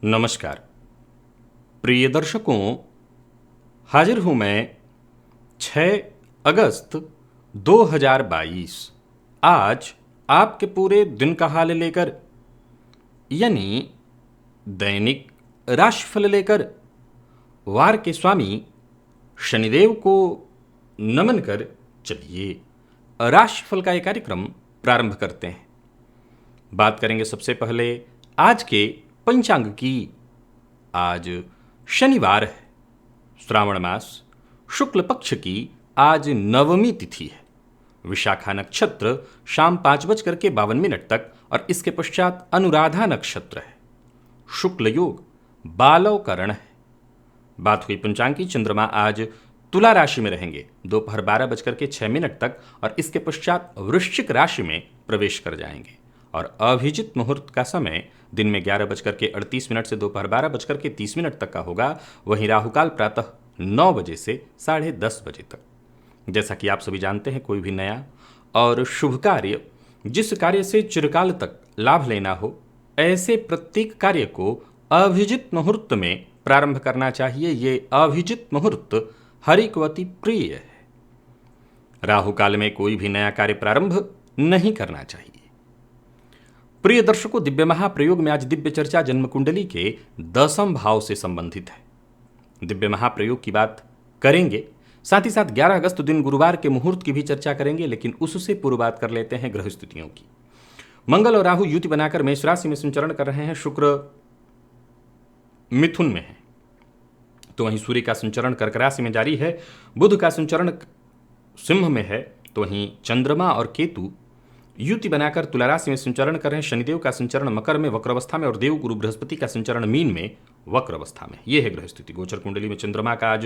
नमस्कार प्रिय दर्शकों, हाजिर हूं मैं 6 अगस्त 2022 आज आपके पूरे दिन का हाल लेकर, यानी दैनिक राशिफल लेकर वार के स्वामी शनिदेव को नमन कर चलिए राशिफल का एक कार्यक्रम प्रारंभ करते हैं। बात करेंगे सबसे पहले आज के पंचांग की। आज शनिवार है, श्रावण मास शुक्ल पक्ष की आज नवमी तिथि है। विशाखा नक्षत्र शाम 5:52 तक और इसके पश्चात अनुराधा नक्षत्र है। शुक्ल योग बालव करण है। बात हुई पंचांग की, चंद्रमा आज तुला राशि में रहेंगे दोपहर 12:06 तक और इसके पश्चात वृश्चिक राशि में प्रवेश कर जाएंगे और अभिजित मुहूर्त का समय दिन में 11:38 से दोपहर 12:30 तक का होगा। वहीं राहुकाल प्रातः 9 बजे से 10:30 बजे तक। जैसा कि आप सभी जानते हैं, कोई भी नया और शुभ कार्य, जिस कार्य से चिरकाल तक लाभ लेना हो, ऐसे प्रत्येक कार्य को अभिजित मुहूर्त में प्रारंभ करना चाहिए। ये अभिजित मुहूर्त हरिकवती प्रिय है। राहुकाल में कोई भी नया कार्य प्रारंभ नहीं करना चाहिए। प्रिय दर्शकों, दिव्य महाप्रयोग में आज दिव्य चर्चा जन्म कुंडली के 10वें भाव से संबंधित है। दिव्य महाप्रयोग की बात करेंगे, साथ ही साथ 11 अगस्त दिन गुरुवार के मुहूर्त की भी चर्चा करेंगे, लेकिन उससे पूर्व बात कर लेते हैं ग्रह स्थितियों की। मंगल और राहु युति बनाकर मेष राशि में संचरण कर रहे हैं। शुक्र मिथुन में है, तो वहीं सूर्य का संचरण कर्क राशि में जारी है। बुध का संचरण सिंह में है, तो वहीं चंद्रमा और केतु युति बनाकर तुला राशि में संचरण कर रहे हैं। शनिदेव का संचरण मकर में वक्र अवस्था में और देव गुरु बृहस्पति का संचरण मीन में वक्र अवस्था में। यह है ग्रह स्थिति। गोचर कुंडली में चंद्रमा का आज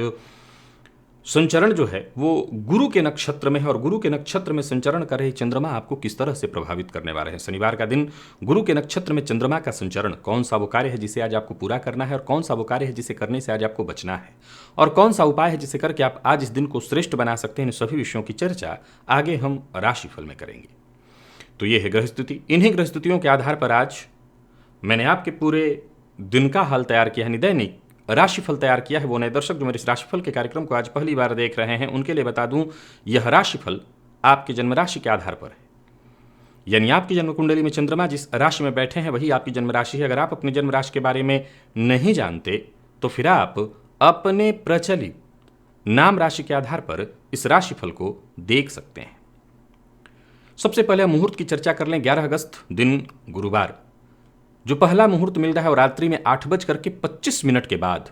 संचरण जो है वो गुरु के नक्षत्र में है और गुरु के नक्षत्र में संचरण कर रहे चंद्रमा आपको किस तरह से प्रभावित करने वाले हैं। शनिवार का दिन गुरु के नक्षत्र में चंद्रमा का संचरण, कौन सा वो कार्य है जिसे आज आपको पूरा करना है और कौन सा वो कार्य है जिसे करने से आज आपको बचना है और कौन सा उपाय है जिसे करके आप आज इस दिन को श्रेष्ठ बना सकते हैं, इन सभी विषयों की चर्चा आगे हम राशिफल में करेंगे। तो ये है ग्रह स्थिति। इन्हीं ग्रह स्थितियों के आधार पर आज मैंने आपके पूरे दिन का हाल तैयार किया है, दैनिक राशिफल तैयार किया है। वो नए दर्शक जो मेरे इस राशिफल के कार्यक्रम को आज पहली बार देख रहे हैं, उनके लिए बता दूं, यह राशिफल आपके जन्म राशि के आधार पर है। यानी आपकी जन्म कुंडली में चंद्रमा जिस राशि में बैठे हैं वही आपकी जन्म राशि है। अगर आप अपने जन्म राशि के बारे में नहीं जानते तो फिर आप अपने प्रचलित नाम राशि के आधार पर इस राशिफल को देख सकते हैं। सबसे पहले मुहूर्त की चर्चा कर लें। 11 अगस्त दिन गुरुवार जो पहला मुहूर्त मिल रहा है और रात्रि में 8:25 के बाद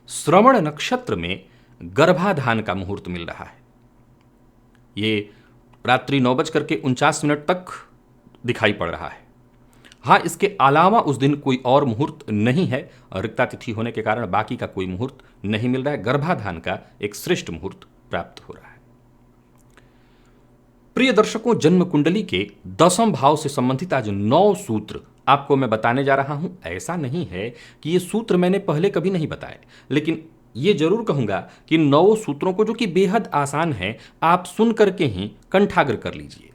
श्रवण नक्षत्र में गर्भाधान का मुहूर्त मिल रहा है। ये रात्रि 9:49 तक दिखाई पड़ रहा है। हाँ, इसके अलावा उस दिन कोई और मुहूर्त नहीं है और रिक्ता तिथि होने के कारण बाकी का कोई मुहूर्त नहीं मिल रहा है। गर्भाधान का एक श्रेष्ठ मुहूर्त प्राप्त हो रहा है। प्रिय दर्शकों, जन्म कुंडली के 10वें भाव से संबंधित आज 9 सूत्र आपको मैं बताने जा रहा हूं। ऐसा नहीं है कि ये सूत्र मैंने पहले कभी नहीं बताए, लेकिन ये जरूर कहूंगा कि 9 सूत्रों को, जो कि बेहद आसान है, आप सुन करके ही कंठाग्र कर लीजिए।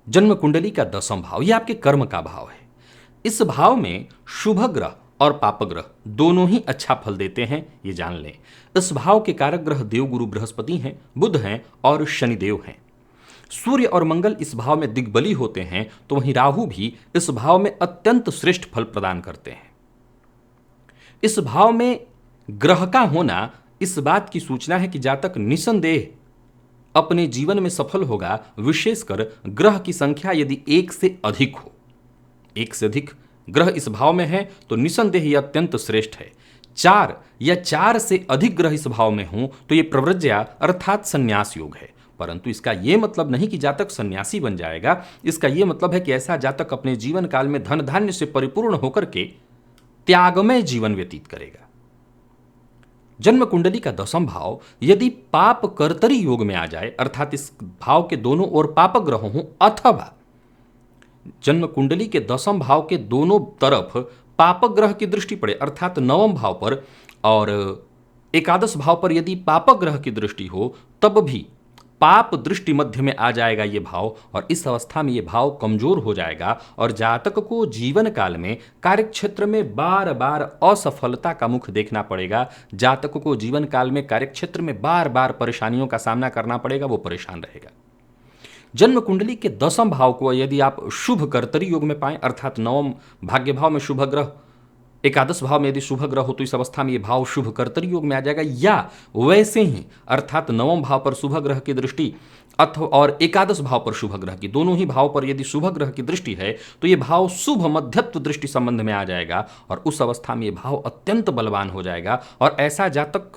जन्म कुंडली का 10वां भाव यह आपके कर्म का भाव है। इस भाव में शुभ ग्रह और पाप ग्रह दोनों ही अच्छा फल देते हैं, ये जान लें। इस भाव के कारक ग्रह देवगुरु बृहस्पति हैं, बुध हैं और शनिदेव हैं। सूर्य और मंगल इस भाव में दिग्बली होते हैं, तो वहीं राहु भी इस भाव में अत्यंत श्रेष्ठ फल प्रदान करते हैं। इस भाव में ग्रह का होना इस बात की सूचना है कि जातक निसंदेह अपने जीवन में सफल होगा, विशेषकर ग्रह की संख्या यदि 1 से अधिक हो। 1 से अधिक ग्रह इस भाव में है तो निसंदेह यह अत्यंत श्रेष्ठ है। 4 या 4 से अधिक ग्रह इस भाव में हों तो यह प्रव्रज्या अर्थात संन्यास योग है। परंतु इसका यह मतलब नहीं कि जातक सन्यासी बन जाएगा। इसका यह मतलब है कि ऐसा जातक अपने जीवन काल में धन धान्य से परिपूर्ण होकर के त्यागमय जीवन व्यतीत करेगा। जन्म कुंडली का 10वां भाव यदि पाप कर्तरी योग में आ जाए, अर्थात इस भाव के दोनों ओर पाप ग्रह हों, अथवा जन्म कुंडली के 10वां भाव के दोनों तरफ पाप ग्रह की दृष्टि पड़े, अर्थात 9वें भाव पर और एकादश भाव पर यदि पाप ग्रह की दृष्टि हो, तब भी पाप दृष्टि मध्य में आ जाएगा ये भाव, और इस अवस्था में ये भाव कमजोर हो जाएगा और जातक को जीवन काल में कार्यक्षेत्र में बार बार असफलता का मुख देखना पड़ेगा। जातक को जीवन काल में कार्यक्षेत्र में बार बार परेशानियों का सामना करना पड़ेगा, वो परेशान रहेगा। जन्म कुंडली के 10वें भाव को यदि आप शुभ कर्तरी योग में पाएं, अर्थात 9वें भाग्य भाव में शुभ ग्रह, एकादश भाव में यदि शुभ ग्रह हो तो इस अवस्था में यह भाव शुभ कर्तरी योग में आ जाएगा, या वैसे ही अर्थात 9वें भाव पर शुभ ग्रह की दृष्टि अथवा और एकादश भाव पर शुभ ग्रह की, दोनों ही भाव पर यदि शुभ ग्रह की दृष्टि है तो यह भाव शुभ मध्यत्व दृष्टि संबंध में आ जाएगा, और उस अवस्था में यह भाव अत्यंत बलवान हो जाएगा। और ऐसा जातक,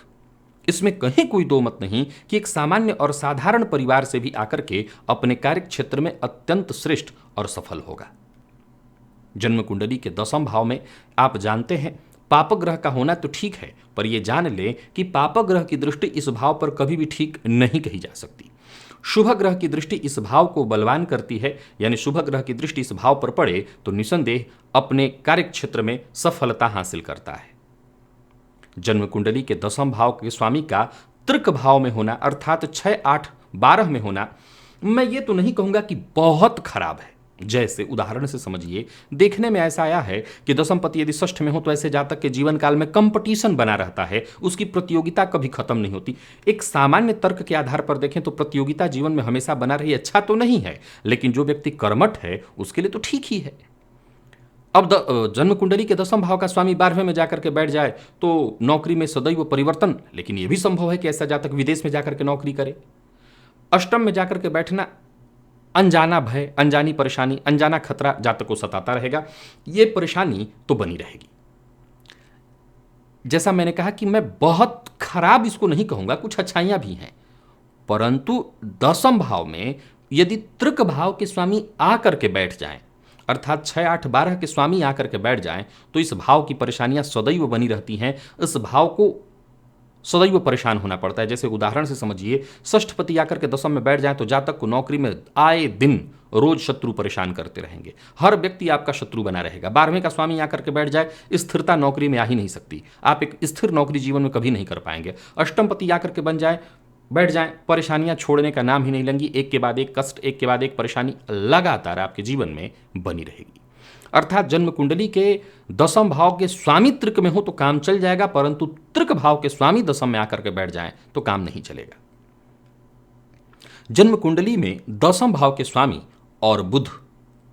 इसमें कहीं कोई दो मत नहीं कि एक सामान्य और साधारण परिवार से भी आकर के अपने कार्य क्षेत्र में अत्यंत श्रेष्ठ और सफल होगा। जन्म कुंडली के 10वें भाव में आप जानते हैं पाप ग्रह का होना तो ठीक है, पर यह जान लें कि पाप ग्रह की दृष्टि इस भाव पर कभी भी ठीक नहीं कही जा सकती। शुभ ग्रह की दृष्टि इस भाव को बलवान करती है, यानी शुभ ग्रह की दृष्टि इस भाव पर पड़े तो निसंदेह अपने कार्य क्षेत्र में सफलता हासिल करता है। जन्म कुंडली के 10वें भाव के स्वामी का तृक भाव में होना, अर्थात 6, 8, 12 में होना, मैं ये तो नहीं कहूंगा कि बहुत खराब है। जैसे उदाहरण से समझिए, देखने में ऐसा आया है कि 10वें पति यदि षष्ठ में हो तो ऐसे जातक के जीवन काल में कंपटीशन बना रहता है, उसकी प्रतियोगिता कभी खत्म नहीं होती। एक सामान्य तर्क के आधार पर देखें तो प्रतियोगिता जीवन में हमेशा बना रही, अच्छा तो नहीं है, लेकिन जो व्यक्ति कर्मठ है उसके लिए तो ठीक ही है। अब जन्म कुंडली के 10वें भाव का स्वामी 12वें में जाकर के बैठ जाए तो नौकरी में सदैव परिवर्तन, लेकिन यह भी संभव है कि ऐसा जातक विदेश में जाकर के नौकरी करे। अष्टम में जाकर के बैठना अनजाना भय, अनजानी परेशानी, अनजाना खतरा जातक को सताता रहेगा। यह परेशानी तो बनी रहेगी। जैसा मैंने कहा कि मैं बहुत खराब इसको नहीं कहूंगा, कुछ अच्छाइयां भी हैं, परंतु 10वें भाव में यदि तृक भाव के स्वामी आकर के बैठ जाएं, अर्थात 6, 8, 12 के स्वामी आकर के बैठ जाएं, तो इस भाव की परेशानियां सदैव बनी रहती हैं। इस भाव को सदैव परेशान होना पड़ता है। जैसे उदाहरण से समझिए, षष्ठपति आकर के 10वें में बैठ जाए तो जातक को नौकरी में आए दिन रोज शत्रु परेशान करते रहेंगे, हर व्यक्ति आपका शत्रु बना रहेगा। 12वें का स्वामी आकर के बैठ जाए, स्थिरता नौकरी में आ ही नहीं सकती, आप एक स्थिर नौकरी जीवन में कभी नहीं कर पाएंगे। अष्टमपति आकर के बैठ जाएं, परेशानियां छोड़ने का नाम ही नहीं लेंगी, एक के बाद एक कष्ट, एक के बाद एक परेशानी लगातार आपके जीवन में बनी रहेगी। अर्थात जन्म कुंडली के 10वें भाव के स्वामी तृक में हो तो काम चल जाएगा, परंतु तृक भाव के स्वामी 10वें में आकर के बैठ जाएं तो काम नहीं चलेगा। जन्म कुंडली में 10वें भाव के स्वामी और बुध,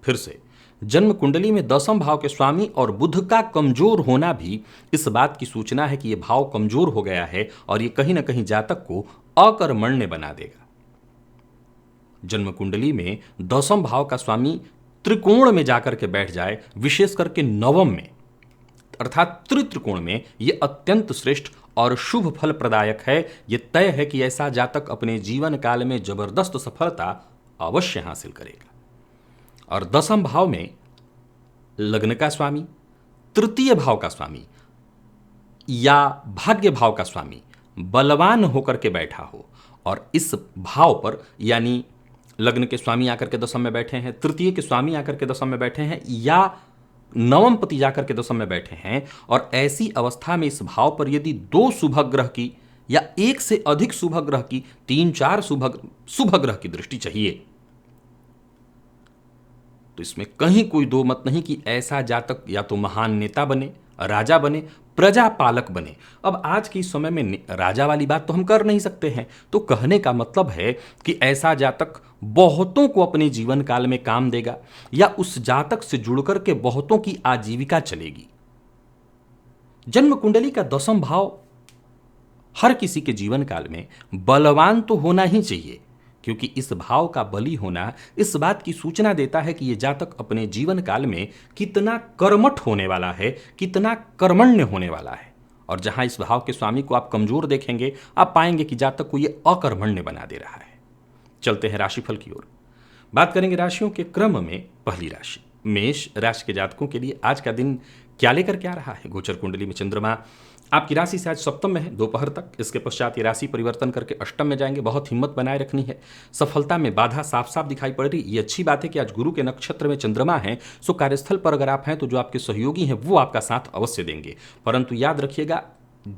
फिर से जन्म कुंडली में 10वें भाव के स्वामी और बुध का कमजोर होना भी इस बात की सूचना है कि यह भाव कमजोर हो गया है और यह कहीं ना कहीं जातक को अकर्मण्य बना देगा। जन्म कुंडली में 10वें भाव का स्वामी त्रिकोण में जाकर के बैठ जाए, विशेष करके 9वें में अर्थात त्रिकोण में, यह अत्यंत श्रेष्ठ और शुभ फल प्रदायक है। यह तय है कि ऐसा जातक अपने जीवन काल में जबरदस्त सफलता अवश्य हासिल करेगा। और 10वें भाव में लग्न का स्वामी, तृतीय भाव का स्वामी या भाग्य भाव का स्वामी बलवान होकर के बैठा हो, और इस भाव पर यानी लग्न के स्वामी आकर के 10वें में बैठे हैं, तृतीय के स्वामी आकर के 10वें में बैठे हैं, या 9वें पति जाकर के 10वें में बैठे हैं, और ऐसी अवस्था में इस भाव पर यदि 2 शुभ ग्रह की या एक से अधिक शुभ ग्रह की, 3, 4 शुभ ग्रह की दृष्टि चाहिए, तो इसमें कहीं कोई दो मत नहीं कि ऐसा जातक या तो महान नेता बने, राजा बने, प्रजा पालक बने। अब आज के इस समय में राजा वाली बात तो हम कर नहीं सकते हैं, तो कहने का मतलब है कि ऐसा जातक बहुतों को अपने जीवन काल में काम देगा, या उस जातक से जुड़कर के बहुतों की आजीविका चलेगी। जन्म कुंडली का 10वां भाव हर किसी के जीवन काल में बलवान तो होना ही चाहिए, क्योंकि इस भाव का बली होना इस बात की सूचना देता है कि यह जातक अपने जीवन काल में कितना कर्मठ होने वाला है, कितना कर्मण्य होने वाला है। और जहां इस भाव के स्वामी को आप कमजोर देखेंगे, आप पाएंगे कि जातक को यह अकर्मण्य बना दे रहा है। चलते हैं राशिफल की ओर। बात करेंगे राशियों के क्रम में। पहली राशि मेष राशि के जातकों के लिए आज का दिन क्या लेकर के आ रहा है। गोचर कुंडली में चंद्रमा आपकी राशि से आज सप्तम में है दोपहर तक। इसके पश्चात ये राशि परिवर्तन करके अष्टम में जाएंगे। बहुत हिम्मत बनाए रखनी है। सफलता में बाधा साफ साफ दिखाई पड़ रही। ये अच्छी बात है कि आज गुरु के नक्षत्र में चंद्रमा है, सो कार्यस्थल पर अगर आप हैं तो जो आपके सहयोगी हैं वो आपका साथ अवश्य देंगे। परंतु याद रखिएगा,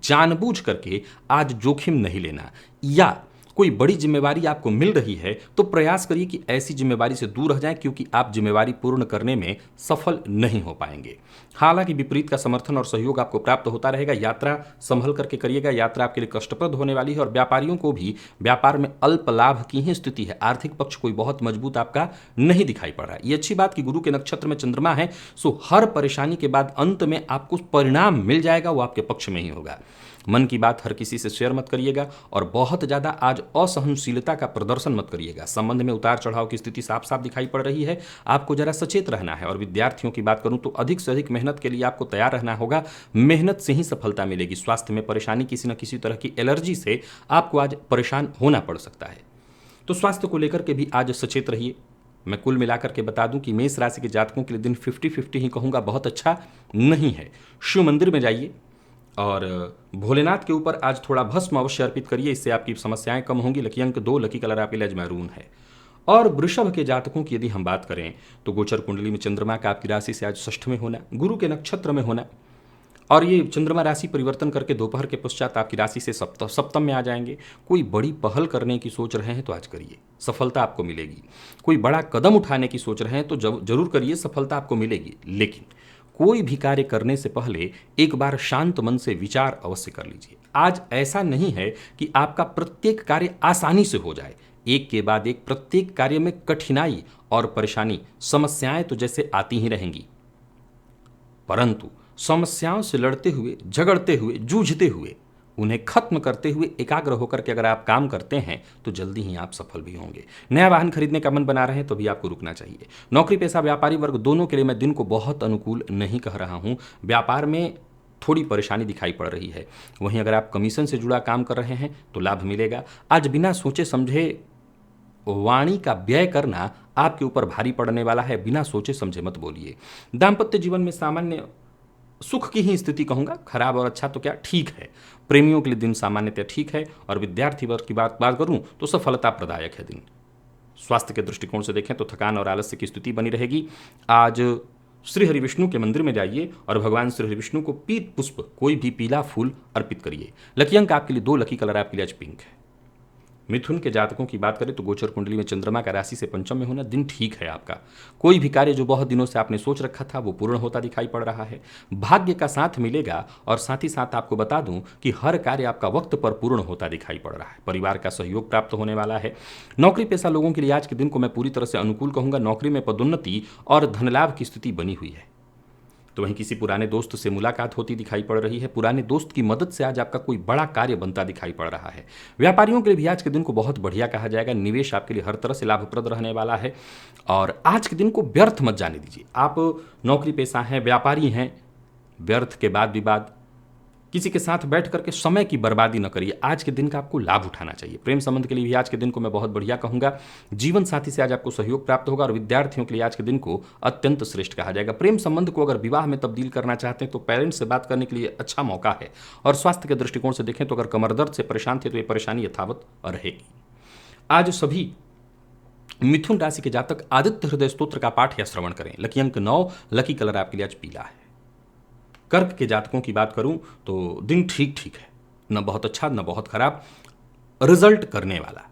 जानबूझ करके आज जोखिम नहीं लेना, या कोई बड़ी जिम्मेवारी आपको मिल रही है तो प्रयास करिए कि ऐसी जिम्मेवारी से दूर रह जाएं, क्योंकि आप जिम्मेवारी पूर्ण करने में सफल नहीं हो पाएंगे। हालांकि विपरीत का समर्थन और सहयोग आपको प्राप्त होता रहेगा। यात्रा संभल करके करिएगा। यात्रा आपके लिए कष्टप्रद होने वाली है और व्यापारियों को भी व्यापार में अल्प लाभ की ही स्थिति है। आर्थिक पक्ष कोई बहुत मजबूत आपका नहीं दिखाई पड़ रहा है। ये अच्छी बात कि गुरु के नक्षत्र में चंद्रमा है, सो हर परेशानी के बाद अंत में आपको परिणाम मिल जाएगा, वो आपके पक्ष में ही होगा। मन की बात हर किसी से शेयर मत करिएगा और बहुत ज़्यादा आज असहनशीलता का प्रदर्शन मत करिएगा। संबंध में उतार चढ़ाव की स्थिति साफ साफ दिखाई पड़ रही है। आपको जरा सचेत रहना है। और विद्यार्थियों की बात करूं तो अधिक से अधिक मेहनत के लिए आपको तैयार रहना होगा। मेहनत से ही सफलता मिलेगी। स्वास्थ्य में परेशानी, किसी न किसी तरह की एलर्जी से आपको आज परेशान होना पड़ सकता है, तो स्वास्थ्य को लेकर के भी आज सचेत रहिए। मैं कुल मिलाकर के बता दूं कि मेष राशि के जातकों के लिए दिन 50-50 ही कहूंगा, बहुत अच्छा नहीं है। शिव मंदिर में जाइए और भोलेनाथ के ऊपर आज थोड़ा भस्म अवश्य अर्पित करिए। इससे आपकी समस्याएं कम होंगी। लकी अंक 2, लकी कलर आपके लिए आज मैरून है। और वृषभ के जातकों की यदि हम बात करें तो गोचर कुंडली में चंद्रमा का आपकी राशि से आज षष्ठ में होना, गुरु के नक्षत्र में होना, और ये चंद्रमा राशि परिवर्तन करके दोपहर के पश्चात आपकी राशि से सप्तम में आ जाएंगे। कोई बड़ी पहल करने की सोच रहे हैं तो आज करिए, सफलता आपको मिलेगी। कोई बड़ा कदम उठाने की सोच रहे हैं तो जरूर करिए, सफलता आपको मिलेगी। लेकिन कोई भी कार्य करने से पहले एक बार शांत मन से विचार अवश्य कर लीजिए। आज ऐसा नहीं है कि आपका प्रत्येक कार्य आसानी से हो जाए। एक के बाद एक प्रत्येक कार्य में कठिनाई और परेशानी, समस्याएं तो जैसे आती ही रहेंगी, परंतु समस्याओं से लड़ते हुए, झगड़ते हुए, जूझते हुए, उन्हें खत्म करते हुए एकाग्र होकर के अगर आप काम करते हैं तो जल्दी ही आप सफल भी होंगे। नया वाहन खरीदने का मन बना रहे हैं तो भी आपको रुकना चाहिए। नौकरी पेशा व्यापारी वर्ग दोनों के लिए मैं दिन को बहुत अनुकूल नहीं कह रहा हूं। व्यापार में थोड़ी परेशानी दिखाई पड़ रही है। वहीं अगर आप कमीशन से जुड़ा काम कर रहे हैं तो लाभ मिलेगा। आज बिना सोचे समझे वाणी का व्यय करना आपके ऊपर भारी पड़ने वाला है। बिना सोचे समझे मत बोलिए। दाम्पत्य जीवन में सामान्य सुख की ही स्थिति कहूंगा, खराब और अच्छा तो क्या, ठीक है। प्रेमियों के लिए दिन सामान्यतः ठीक है। और विद्यार्थी वर्ग की बात करूं तो सफलता प्रदायक है दिन। स्वास्थ्य के दृष्टिकोण से देखें तो थकान और आलस्य की स्थिति बनी रहेगी। आज श्री हरि विष्णु के मंदिर में जाइए और भगवान श्री हरि विष्णु को पीत पुष्प, कोई भी पीला फूल अर्पित करिए। लकी अंक आपके लिए 2, लकी कलर आपके लिए आज पिंक है। मिथुन के जातकों की बात करें तो गोचर कुंडली में चंद्रमा का राशि से पंचम में होना, दिन ठीक है आपका। कोई भी कार्य जो बहुत दिनों से आपने सोच रखा था वो पूर्ण होता दिखाई पड़ रहा है। भाग्य का साथ मिलेगा और साथ ही साथ आपको बता दूं कि हर कार्य आपका वक्त पर पूर्ण होता दिखाई पड़ रहा है। परिवार का सहयोग प्राप्त होने वाला है। नौकरी पेशा लोगों के लिए आज के दिन को मैं पूरी तरह से अनुकूल कहूंगा। नौकरी में पदोन्नति और धनलाभ की स्थिति बनी हुई है। तो वहीं किसी पुराने दोस्त से मुलाकात होती दिखाई पड़ रही है। पुराने दोस्त की मदद से आज आपका कोई बड़ा कार्य बनता दिखाई पड़ रहा है। व्यापारियों के लिए भी आज के दिन को बहुत बढ़िया कहा जाएगा। निवेश आपके लिए हर तरह से लाभप्रद रहने वाला है और आज के दिन को व्यर्थ मत जाने दीजिए। आप नौकरी पेशा हैं, व्यापारी हैं, व्यर्थ के बाद विवाद, किसी के साथ बैठ करके समय की बर्बादी न करिए। आज के दिन का आपको लाभ उठाना चाहिए। प्रेम संबंध के लिए भी आज के दिन को मैं बहुत बढ़िया कहूंगा। जीवन साथी से आज आपको सहयोग प्राप्त होगा और विद्यार्थियों के लिए आज के दिन को अत्यंत श्रेष्ठ कहा जाएगा। प्रेम संबंध को अगर विवाह में तब्दील करना चाहते हैं तो पेरेंट्स से बात करने के लिए अच्छा मौका है। और स्वास्थ्य के दृष्टिकोण से देखें तो अगर कमर दर्द से परेशान थे तो ये परेशानी यथावत रहेगी। आज सभी मिथुन राशि के जातक आदित्य हृदय स्तोत्र का पाठ या श्रवण करें। लकी अंक 9, लकी कलर आपके लिए आज पीला है। कर्क के जातकों की बात करूं तो दिन ठीक ठीक है, न बहुत अच्छा न बहुत खराब, रिजल्ट करने वाला।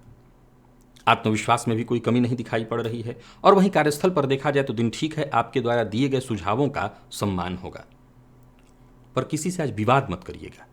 आत्मविश्वास में भी कोई कमी नहीं दिखाई पड़ रही है। और वहीं कार्यस्थल पर देखा जाए तो दिन ठीक है। आपके द्वारा दिए गए सुझावों का सम्मान होगा। पर किसी से आज विवाद मत करिएगा।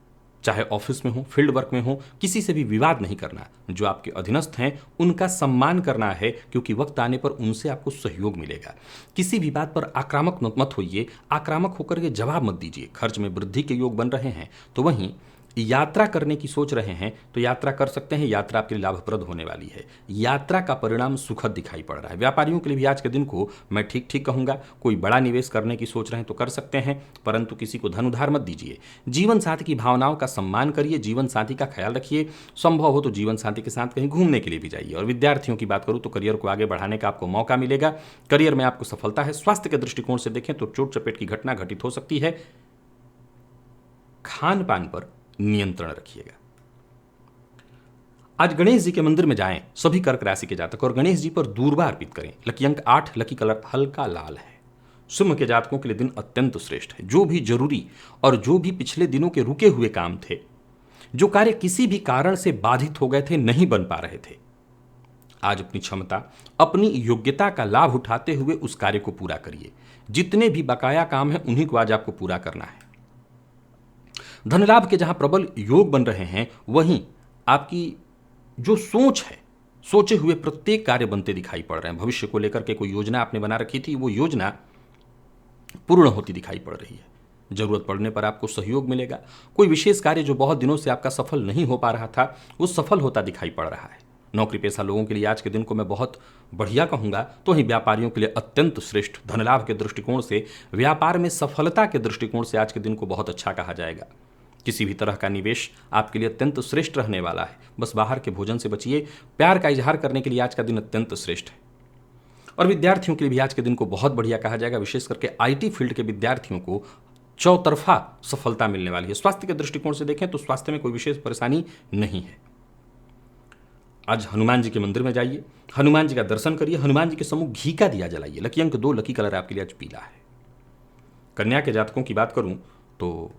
चाहे ऑफिस में हो, फील्ड वर्क में हो, किसी से भी विवाद नहीं करना। जो आपके अधीनस्थ हैं उनका सम्मान करना है, क्योंकि वक्त आने पर उनसे आपको सहयोग मिलेगा। किसी भी बात पर आक्रामक मत होइए। आक्रामक होकर के जवाब मत दीजिए। खर्च में वृद्धि के योग बन रहे हैं। तो वहीं यात्रा करने की सोच रहे हैं तो यात्रा कर सकते हैं। यात्रा आपके लिए लाभप्रद होने वाली है। यात्रा का परिणाम सुखद दिखाई पड़ रहा है। व्यापारियों के लिए भी आज के दिन को मैं ठीक ठीक कहूंगा। कोई बड़ा निवेश करने की सोच रहे हैं तो कर सकते हैं, परंतु किसी को धन उधार मत दीजिए। जीवन साथी की भावनाओं का सम्मान करिए, जीवन साथी का ख्याल रखिए। संभव हो तो जीवन साथी के साथ कहीं घूमने के लिए भी जाइए। और विद्यार्थियों की बात करूं तो करियर को आगे बढ़ाने का आपको मौका मिलेगा। करियर में आपको सफलता है। स्वास्थ्य के दृष्टिकोण से देखें तो चोट चपेट की घटना घटित हो सकती है। खान पान पर नियंत्रण रखिएगा। आज गणेश जी के मंदिर में जाएं सभी कर्क राशि के जातक, और गणेश जी पर दूर्वा अर्पित करें। लकी अंक 8, लकी कलर हल्का लाल है। सिंह के जातकों के लिए दिन अत्यंत श्रेष्ठ है। जो भी जरूरी और जो भी पिछले दिनों के रुके हुए काम थे, जो कार्य किसी भी कारण से बाधित हो गए थे, नहीं बन पा रहे थे, आज अपनी क्षमता, अपनी योग्यता का लाभ उठाते हुए उस कार्य को पूरा करिए। जितने भी बकाया काम है उन्हीं को आज आपको पूरा करना है। धन लाभ के जहां प्रबल योग बन रहे हैं, वहीं आपकी जो सोच है, सोचे हुए प्रत्येक कार्य बनते दिखाई पड़ रहे हैं। भविष्य को लेकर के कोई योजना आपने बना रखी थी, वो योजना पूर्ण होती दिखाई पड़ रही है। जरूरत पड़ने पर आपको सहयोग मिलेगा। कोई विशेष कार्य जो बहुत दिनों से आपका सफल नहीं हो पा रहा था, वो सफल होता दिखाई पड़ रहा है। नौकरी पेशा लोगों के लिए आज के दिन को मैं बहुत बढ़िया कहूंगा, तो ही व्यापारियों के लिए अत्यंत श्रेष्ठ। धन लाभ के दृष्टिकोण से, व्यापार में सफलता के दृष्टिकोण से आज के दिन को बहुत अच्छा कहा जाएगा। किसी भी तरह का निवेश आपके लिए अत्यंत श्रेष्ठ रहने वाला है। बस बाहर के भोजन से बचिए। प्यार का इजहार करने के लिए आज का दिन अत्यंत श्रेष्ठ है। और विद्यार्थियों के लिए भी आज के दिन को बहुत बढ़िया कहा जाएगा। विशेष करके आईटी फील्ड के विद्यार्थियों को चौतरफा सफलता मिलने वाली है। स्वास्थ्य के दृष्टिकोण से देखें तो स्वास्थ्य में कोई विशेष परेशानी नहीं है। आज हनुमान जी के मंदिर में जाइए, हनुमान जी का दर्शन करिए, हनुमान जी के सम्मुख घी का दिया जलाइए। लकी अंक 2, लकी कलर आपके लिए आज पीला है। कन्या के जातकों की बात करूं तो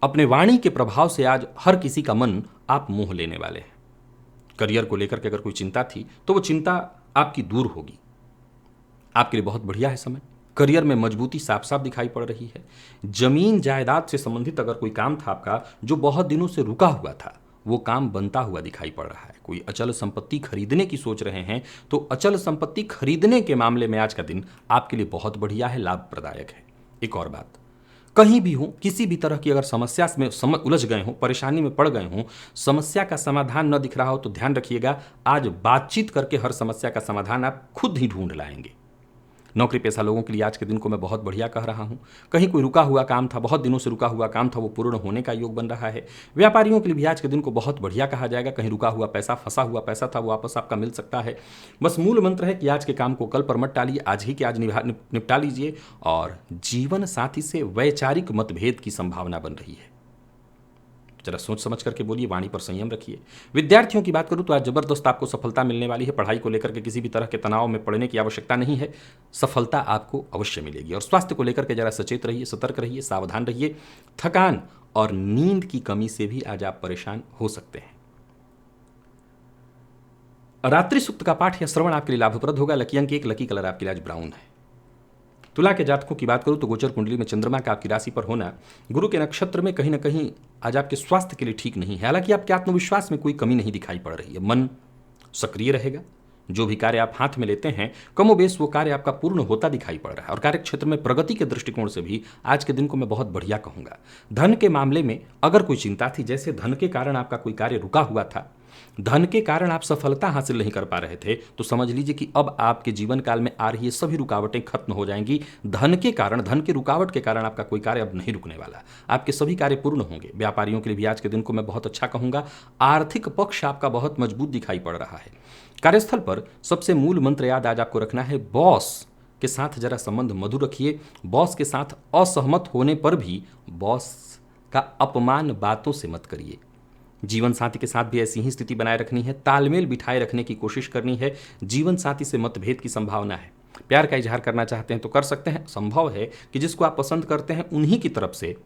अपने वाणी के प्रभाव से आज हर किसी का मन आप मोह लेने वाले हैं। करियर को लेकर के अगर कोई चिंता थी तो वो चिंता आपकी दूर होगी। आपके लिए बहुत बढ़िया है समय। करियर में मजबूती साफ साफ दिखाई पड़ रही है। जमीन जायदाद से संबंधित अगर कोई काम था आपका जो बहुत दिनों से रुका हुआ था, वो काम बनता हुआ दिखाई पड़ रहा है। कोई अचल संपत्ति खरीदने की सोच रहे हैं तो अचल संपत्ति खरीदने के मामले में आज का दिन आपके लिए बहुत बढ़िया है, लाभप्रदायक है। एक और बात, कहीं भी हो, किसी भी तरह की अगर समस्या में उलझ गए हो, परेशानी में पड़ गए हो, समस्या का समाधान न दिख रहा हो तो ध्यान रखिएगा, आज बातचीत करके हर समस्या का समाधान आप खुद ही ढूंढ लाएंगे। नौकरी पेशा लोगों के लिए आज के दिन को मैं बहुत बढ़िया कह रहा हूं। कहीं कोई रुका हुआ काम था, बहुत दिनों से रुका हुआ काम था, वो पूर्ण होने का योग बन रहा है। व्यापारियों के लिए भी आज के दिन को बहुत बढ़िया कहा जाएगा। कहीं रुका हुआ पैसा, फंसा हुआ पैसा था, वो वापस आपका मिल सकता है। बस मूल मंत्र है कि आज के काम को कल पर मत टालिए, आज ही के आज निपटा लीजिए। और जीवन साथी से वैचारिक मतभेद की संभावना बन रही है, जरा सोच समझ करके बोलिए, वाणी पर संयम रखिए। विद्यार्थियों की बात करूं तो आज जबरदस्त आपको सफलता मिलने वाली है। पढ़ाई को लेकर के किसी भी तरह के तनाव में पड़ने की आवश्यकता नहीं है, सफलता आपको अवश्य मिलेगी। और स्वास्थ्य को लेकर के जरा सचेत रहिए, सतर्क रहिए, सावधान रहिए। थकान और नींद की कमी से भी आज आप परेशान हो सकते हैं। रात्रि सूक्त का पाठ या श्रवण आपके लिए लाभप्रद होगा। लकी अंक 1, लकी कलर आपके लिए आज ब्राउन है। तुला के जातकों की बात करूं तो गोचर कुंडली में चंद्रमा का आपकी राशि पर होना, गुरु के नक्षत्र में कहीं ना कहीं आज आपके स्वास्थ्य के लिए ठीक नहीं है। हालांकि आपके आत्मविश्वास में कोई कमी नहीं दिखाई पड़ रही है। मन सक्रिय रहेगा। जो भी कार्य आप हाथ में लेते हैं, कमोबेश वो कार्य आपका पूर्ण होता दिखाई पड़ रहा है। और कार्य क्षेत्र में प्रगति के दृष्टिकोण से भी आज के दिन को मैं बहुत बढ़िया कहूंगा। धन के मामले में अगर कोई चिंता थी, जैसे धन के कारण आपका कोई कार्य रुका हुआ था, धन के कारण आप सफलता हासिल नहीं कर पा रहे थे, तो समझ लीजिए कि अब आपके जीवन काल में आ रही है सभी रुकावटें खत्म हो जाएंगी। धन के कारण, धन की रुकावट के कारण आपका कोई कार्य अब नहीं रुकने वाला। आपके सभी कार्य पूर्ण होंगे। व्यापारियों के लिए भी आज के दिन को मैं बहुत अच्छा कहूंगा। आर्थिक पक्ष आपका बहुत मजबूत दिखाई पड़ रहा है। कार्यस्थल पर सबसे मूल मंत्र याद आज आपको रखना है, बॉस के साथ जरा संबंध मधुर रखिए। बॉस के साथ असहमत होने पर भी बॉस का अपमान बातों से मत करिए। जीवन साथी के साथ भी ऐसी ही स्थिति बनाए रखनी है। तालमेल बिठाए रखने की कोशिश करनी है। जीवन साथी से मतभेद की संभावना है। प्यार का इजहार करना चाहते हैं तो कर सकते हैं। संभव है कि जिसको आप पसंद करते हैं उन्हीं की तरफ से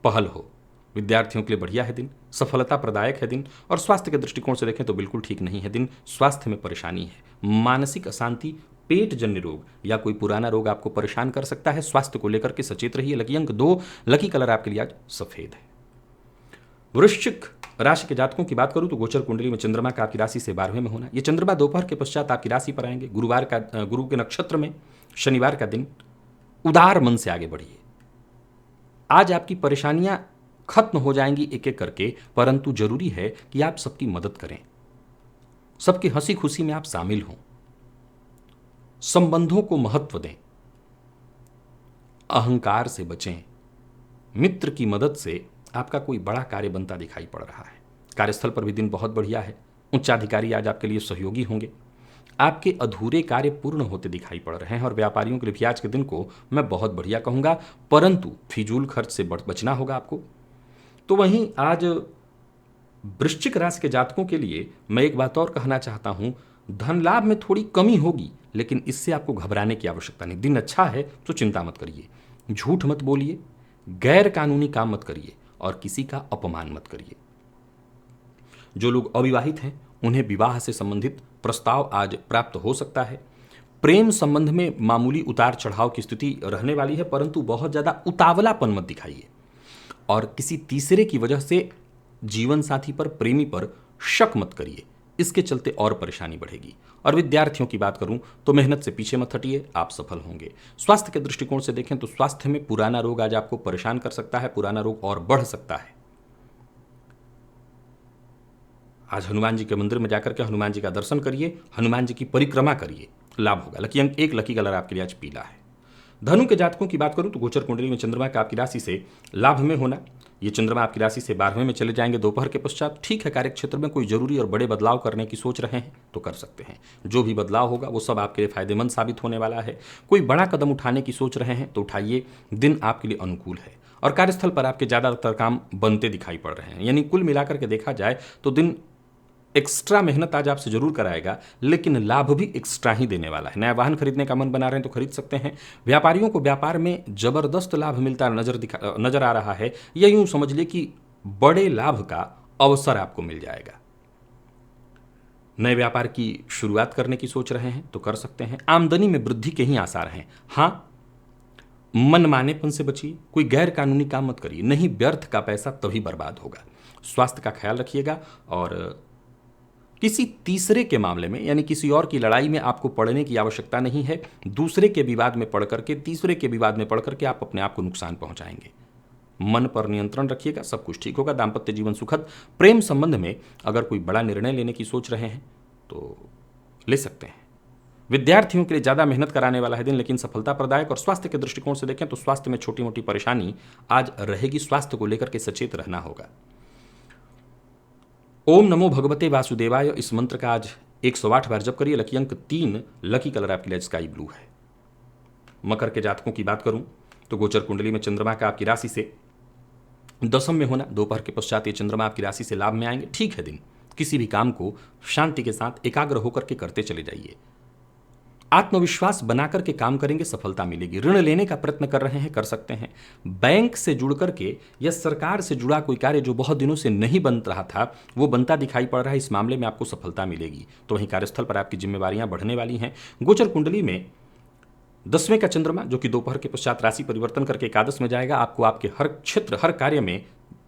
पहल हो। विद्यार्थियों के लिए बढ़िया है दिन, सफलता प्रदायक है दिन। और स्वास्थ्य के दृष्टिकोण से देखें तो बिल्कुल ठीक नहीं है दिन। स्वास्थ्य में परेशानी है, मानसिक अशांति, पेट जन्य रोग या कोई पुराना रोग आपको परेशान कर सकता है। स्वास्थ्य को लेकर के सचेत रहिए। लकी अंक 2, लकी कलर आपके लिए आज सफेद है। वृश्चिक राशि के जातकों की बात करूं तो गोचर कुंडली में चंद्रमा का आपकी राशि से 12वें में होना, ये चंद्रमा दोपहर के पश्चात आपकी राशि पर आएंगे। गुरु के नक्षत्र में, शनिवार का दिन। उदार मन से आगे बढ़िए। आज आपकी परेशानियां खत्म हो जाएंगी एक एक करके, परंतु जरूरी है कि आप सबकी मदद करें, सबकी हंसी खुशी में आप शामिल हों, संबंधों को महत्व दें, अहंकार से बचें। मित्र की मदद से आपका कोई बड़ा कार्य बनता दिखाई पड़ रहा है। कार्यस्थल पर भी दिन बहुत बढ़िया है। उच्चाधिकारी आज आपके लिए सहयोगी होंगे। आपके अधूरे कार्य पूर्ण होते दिखाई पड़ रहे हैं और व्यापारियों के लिए भी आज के दिन को मैं बहुत बढ़िया कहूंगा, परंतु फिजूल खर्च से बचना होगा आपको। तो वहीं आज वृश्चिक राशि के जातकों के लिए मैं एक बात और कहना चाहता हूं, धन लाभ में थोड़ी कमी होगी, लेकिन इससे आपको घबराने की आवश्यकता नहीं। दिन अच्छा है तो चिंता मत करिए, झूठ मत बोलिए, गैर कानूनी काम मत करिए और किसी का अपमान मत करिए। जो लोग अविवाहित हैं उन्हें विवाह से संबंधित प्रस्ताव आज प्राप्त हो सकता है। प्रेम संबंध में मामूली उतार चढ़ाव की स्थिति रहने वाली है, परंतु बहुत ज्यादा उतावलापन मत दिखाइए और किसी तीसरे की वजह से जीवन साथी पर, प्रेमी पर शक मत करिए, इसके चलते और परेशानी बढ़ेगी। और विद्यार्थियों की बात करूं तो मेहनत से पीछे मत हटिए, आप सफल होंगे। स्वास्थ्य के दृष्टिकोण से देखें तो स्वास्थ्य में पुराना रोग आज आपको परेशान कर सकता है, पुराना रोग और बढ़ सकता है। आज हनुमान जी के मंदिर में जाकर के हनुमान जी का दर्शन करिए, हनुमान जी की परिक्रमा करिए, लाभ होगा। लकी अंक 1, लकी कलर आपके लिए आज पीला है। धनु के जातकों की बात करूं तो गोचर कुंडली में चंद्रमा का आपकी राशि से लाभ में होना, ये चंद्रमा आपकी राशि से 12वें में चले जाएंगे दोपहर के पश्चात। ठीक है, कार्य क्षेत्र में कोई जरूरी और बड़े बदलाव करने की सोच रहे हैं तो कर सकते हैं। जो भी बदलाव होगा वो सब आपके लिए फायदेमंद साबित होने वाला है। कोई बड़ा कदम उठाने की सोच रहे हैं तो उठाइए, दिन आपके लिए अनुकूल है। और कार्यस्थल पर आपके ज्यादातर काम बनते दिखाई पड़ रहे हैं, यानी कुल मिलाकर के देखा जाए तो दिन एक्स्ट्रा मेहनत आज आपसे जरूर कराएगा, लेकिन लाभ भी एक्स्ट्रा ही देने वाला है। नया वाहन खरीदने का मन बना रहे हैं तो खरीद सकते हैं। व्यापारियों को व्यापार में जबरदस्त लाभ मिलता नजर आ रहा है, या यूं समझ लिए कि बड़े लाभ का अवसर आपको मिल जाएगा। नए व्यापार की शुरुआत करने की सोच रहे हैं तो कर सकते हैं। आमदनी में वृद्धि के ही आसार हैं। हाँ, मनमानेपन से बचिए, कोई गैर कानूनी काम मत करिए, नहीं व्यर्थ का पैसा तभी बर्बाद होगा। स्वास्थ्य का ख्याल रखिएगा और किसी तीसरे के मामले में यानी किसी और की लड़ाई में आपको पड़ने की आवश्यकता नहीं है। दूसरे के विवाद में पड़ करके, तीसरे के विवाद में पड़ करके आप अपने आप को नुकसान पहुंचाएंगे। मन पर नियंत्रण रखिएगा, सब कुछ ठीक होगा। दाम्पत्य जीवन सुखद। प्रेम संबंध में अगर कोई बड़ा निर्णय लेने की सोच रहे हैं तो ले सकते हैं। विद्यार्थियों के लिए ज्यादा मेहनत कराने वाला है दिन, लेकिन सफलता प्रदायक। और स्वास्थ्य के दृष्टिकोण से देखें तो स्वास्थ्य में छोटी मोटी परेशानी आज रहेगी, स्वास्थ्य को लेकर के सचेत रहना होगा। ओम नमो भगवते वासुदेवाय, इस मंत्र का आज 108 बार जप करिए। लकी अंक 3, लकी कलर आपके लिए स्काई ब्लू है। मकर के जातकों की बात करूं तो गोचर कुंडली में चंद्रमा का आपकी राशि से 10वें में होना, दोपहर के पश्चात ये चंद्रमा आपकी राशि से लाभ में आएंगे। ठीक है, दिन किसी भी काम को शांति के साथ एकाग्र होकर के करते चले जाइए। आत्मविश्वास बनाकर के काम करेंगे, सफलता मिलेगी। ऋण लेने का प्रयत्न कर रहे हैं, कर सकते हैं। बैंक से जुड़ करके या सरकार से जुड़ा कोई कार्य जो बहुत दिनों से नहीं बन रहा था वो बनता दिखाई पड़ रहा है, इस मामले में आपको सफलता मिलेगी। तो वहीं कार्यस्थल पर आपकी जिम्मेवारियां बढ़ने वाली हैं। गोचर कुंडली में 10वें का चंद्रमा जो कि दोपहर के पश्चात राशि परिवर्तन करके एकादश में जाएगा, आपको आपके हर क्षेत्र, हर कार्य में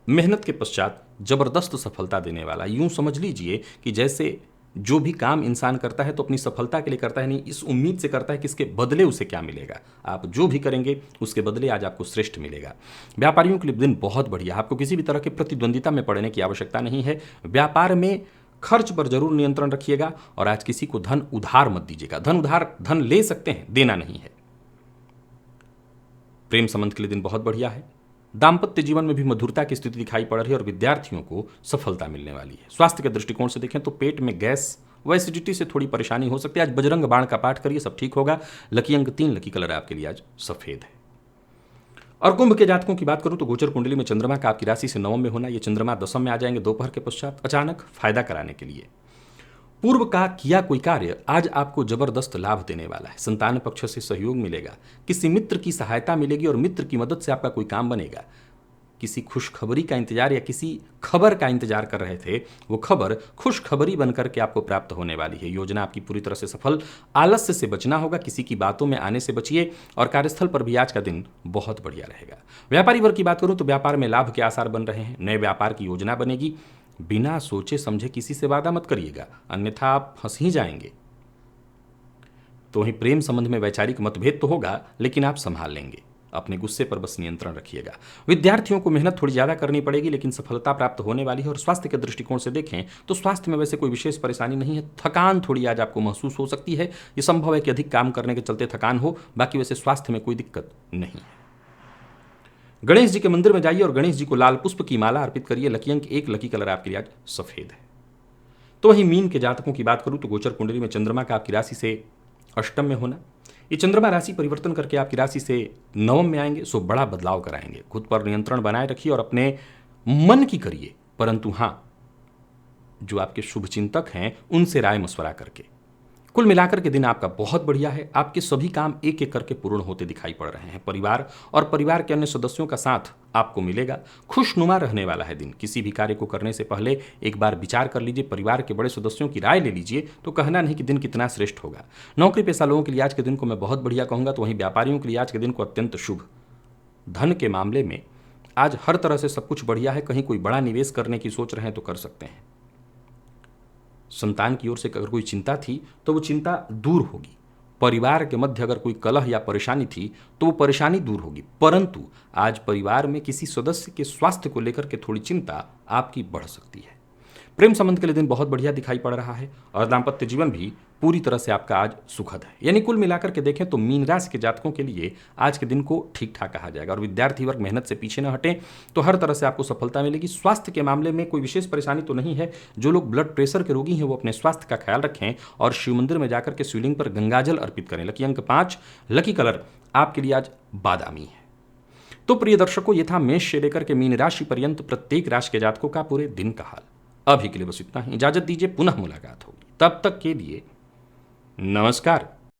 मेहनत के पश्चात जबरदस्त सफलता देने वाला। यूं समझ लीजिए कि जैसे जो भी काम इंसान करता है तो अपनी सफलता के लिए करता है, नहीं इस उम्मीद से करता है कि इसके बदले उसे क्या मिलेगा। आप जो भी करेंगे उसके बदले आज आपको श्रेष्ठ मिलेगा। व्यापारियों के लिए दिन बहुत बढ़िया, आपको किसी भी तरह की प्रतिद्वंदिता में पड़ने की आवश्यकता नहीं है। व्यापार में खर्च पर जरूर नियंत्रण रखिएगा और आज किसी को धन उधार मत दीजिएगा। धन ले सकते हैं, देना नहीं है। प्रेम संबंध के लिए दिन बहुत बढ़िया है। दाम्पत्य जीवन में भी मधुरता की स्थिति दिखाई पड़ रही है और विद्यार्थियों को सफलता मिलने वाली है। स्वास्थ्य के दृष्टिकोण से देखें तो पेट में गैस व एसिडिटी से थोड़ी परेशानी हो सकती है। आज बजरंग बाण का पाठ करिए, सब ठीक होगा। लकी अंक 3, लकी कलर आपके लिए आज सफेद है। और कुंभ के जातकों की बात करूं तो गोचर कुंडली में चंद्रमा का आपकी राशि से 9 में होना, ये चंद्रमा 10 में आ जाएंगे दोपहर के पश्चात, अचानक फायदा कराने के लिए। पूर्व का किया कोई कार्य आज आपको जबरदस्त लाभ देने वाला है। संतान पक्ष से सहयोग मिलेगा, किसी मित्र की सहायता मिलेगी और मित्र की मदद से आपका कोई काम बनेगा। किसी खुशखबरी का इंतजार या किसी खबर का इंतजार कर रहे थे, वो खबर खुशखबरी बनकर के आपको प्राप्त होने वाली है। योजना आपकी पूरी तरह से सफल। आलस्य से बचना होगा, किसी की बातों में आने से बचिए। और कार्यस्थल पर भी आज का दिन बहुत बढ़िया रहेगा। व्यापारी वर्ग की बात करूं तो व्यापार में लाभ के आसार बन रहे हैं। नए व्यापार की योजना बनेगी। बिना सोचे समझे किसी से वादा मत करिएगा, अन्यथा आप फंस ही जाएंगे। तो वहीं प्रेम संबंध में वैचारिक मतभेद तो होगा, लेकिन आप संभाल लेंगे। अपने गुस्से पर बस नियंत्रण रखिएगा। विद्यार्थियों को मेहनत थोड़ी ज़्यादा करनी पड़ेगी, लेकिन सफलता प्राप्त होने वाली है। और स्वास्थ्य के दृष्टिकोण से देखें तो स्वास्थ्य में वैसे कोई विशेष परेशानी नहीं है। थकान थोड़ी आज आपको महसूस हो सकती है, ये संभव है कि अधिक काम करने के चलते थकान हो, बाकी वैसे स्वास्थ्य में कोई दिक्कत नहीं है। गणेश जी के मंदिर में जाइए और गणेश जी को लाल पुष्प की माला अर्पित करिए। लकी अंक 1, लकी कलर आपके लिए आज सफेद है। तो वहीं मीन के जातकों की बात करूं तो गोचर कुंडली में चंद्रमा का आपकी राशि से अष्टम में होना, ये चंद्रमा राशि परिवर्तन करके आपकी राशि से नवम में आएंगे, सो बड़ा बदलाव कराएंगे। खुद पर नियंत्रण बनाए रखिए और अपने मन की करिए, परंतु हाँ, जो आपके शुभ चिंतक हैं उनसे राय मशवरा करके। कुल मिलाकर के दिन आपका बहुत बढ़िया है। आपके सभी काम एक एक करके पूर्ण होते दिखाई पड़ रहे हैं। परिवार और परिवार के अन्य सदस्यों का साथ आपको मिलेगा। खुशनुमा रहने वाला है दिन। किसी भी कार्य को करने से पहले एक बार विचार कर लीजिए, परिवार के बड़े सदस्यों की राय ले लीजिए, तो कहना नहीं कि दिन कितना श्रेष्ठ होगा। नौकरी पेशा लोगों के लिए आज के दिन को मैं बहुत बढ़िया कहूँगा। तो वहीं व्यापारियों के लिए आज के दिन को अत्यंत शुभ। धन के मामले में आज हर तरह से सब कुछ बढ़िया है। कहीं कोई बड़ा निवेश करने की सोच रहे हैं तो कर सकते हैं। संतान की ओर से अगर कोई चिंता थी तो वो चिंता दूर होगी। परिवार के मध्य अगर कोई कलह या परेशानी थी तो वो परेशानी दूर होगी। परंतु आज परिवार में किसी सदस्य के स्वास्थ्य को लेकर के थोड़ी चिंता आपकी बढ़ सकती है। प्रेम संबंध के लिए दिन बहुत बढ़िया दिखाई पड़ रहा है और दाम्पत्य जीवन भी पूरी तरह से आपका आज सुखद है। यानी कुल मिलाकर के देखें तो मीन राशि के जातकों के लिए आज के दिन को ठीक ठाक कहा जाएगा। और विद्यार्थी वर्ग मेहनत से पीछे न हटें तो हर तरह से आपको सफलता मिलेगी। स्वास्थ्य के मामले में कोई विशेष परेशानी तो नहीं है। जो लोग ब्लड प्रेशर के रोगी हैं वो अपने स्वास्थ्य का ख्याल रखें और शिव मंदिर में जाकर के शिवलिंग पर गंगाजल अर्पित करें। लकी अंक 5, लकी कलर आपके लिए आज बादामी है। तो प्रिय दर्शकों, ये था मेष से लेकर के मीन राशि पर्यंत प्रत्येक राशि के जातकों का पूरे दिन का हाल। अभी के लिए बस इतना ही। इजाजत दीजिए, पुनः मुलाकात होगी। तब तक के लिए नमस्कार।